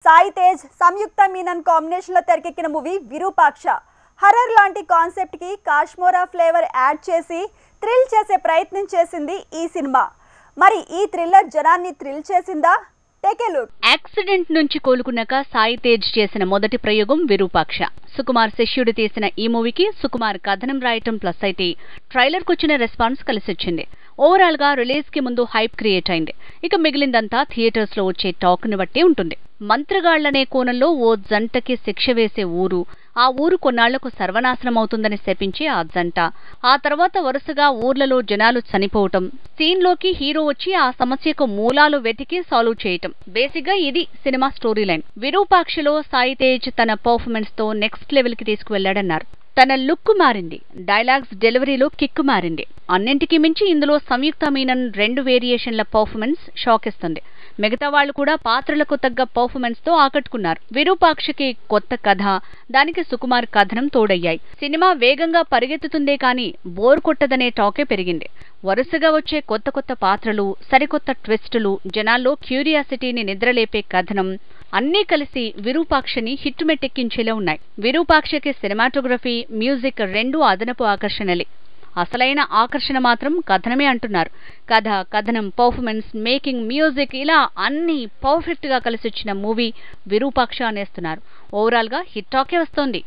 సాయి తేజ్ సంయుక్త Menon combination లో తెరకెక్కిన movie Virupaksha horror లాంటి కాన్సెప్ట్ కి కాశ్మోరా ఫ్లేవర్ యాడ్ చేసి థ్రిల్ చేసే ప్రయత్నం చేసింది ఈ సినిమా. మరి ఈ థ్రిల్లర్ జనాన్ని థ్రిల్ చేసిందా? Take a look. యాక్సిడెంట్ నుంచి కోలుకున్నాక సాయి తేజ్ చేసిన మొదటి ప్రయోగం విరూపాక్ష. సుకుమార్ శిష్యుడు తీసిన ఈ మూవీకి సుకుమార్ కథనం రాయటం ప్లస్ అయితే ట్రైలర్ కు వచ్చిన రెస్పాన్స్ కలిసొచ్చింది. ఓవరాల్ గా రిలీజ్ కి ముందు హైప్ క్రియేట్ అయింది. ఇక మిగిలిందంతా థియేటర్స్ లో వచ్చే టాక్ ని బట్టి ఉంటుంది. మంత్రగాళ్లనే కోణంలో ఓ జంటకి శిక్ష వేసే ఊరు, ఆ ఊరు కొన్నాళ్లకు సర్వనాశనం అవుతుందని శపించే ఆ జంట, ఆ తర్వాత వరుసగా ఊర్లలో జనాలు చనిపోవటం, సీన్ లోకి హీరో వచ్చి ఆ సమస్యకు మూలాలు వెతికి సాల్వ్ చేయటం. బేసిక్ గా ఇది సినిమా స్టోరీ లైన్. విరూపాక్షలో సాయి తేజ్ తన పర్ఫార్మెన్స్ తో నెక్స్ట్ లెవెల్ కి తీసుకువెళ్లాడన్నారు. తన లుక్ మారింది, డైలాగ్స్ డెలివరీలో కిక్ మారింది. అన్నింటికీ మించి ఇందులో సంయుక్త మీనన్ 2 వేరియేషన్ల పర్ఫార్మెన్స్ షాక్ ఇస్తుంది. మిగతా వాళ్లు కూడా పాత్రలకు తగ్గ పర్ఫార్మెన్స్ తో ఆకట్టుకున్నారు. విరూపాక్షకి కొత్త కథ, దానికి సుకుమార్ కథనం తోడయ్యాయి. సినిమా వేగంగా పరిగెత్తుతుందే కానీ బోర్ కొట్టదనే టాకే పెరిగింది. వరుసగా వచ్చే కొత్త పాత్రలు, సరికొత్త ట్విస్టులు, జనాల్లో క్యూరియాసిటీని నిద్రలేపే కథనం అన్నీ కలిసి విరూపాక్షని హిట్ మెట్టెక్కించేలా ఉన్నాయి. విరూపాక్షకి సినిమాటోగ్రఫీ, మ్యూజిక్ 2 అదనపు ఆకర్షణలే. అసలైన ఆకర్షణ మాత్రం కథనమే అంటున్నారు. కథ, కథనం, పర్ఫార్మెన్స్, మేకింగ్, మ్యూజిక్ ఇలా అన్ని పర్ఫెక్ట్ గా కలిసొచ్చిన మూవీ విరూపాక్ష అనేస్తున్నారు. ఓవరాల్ గా హిట్ టాకే వస్తోంది.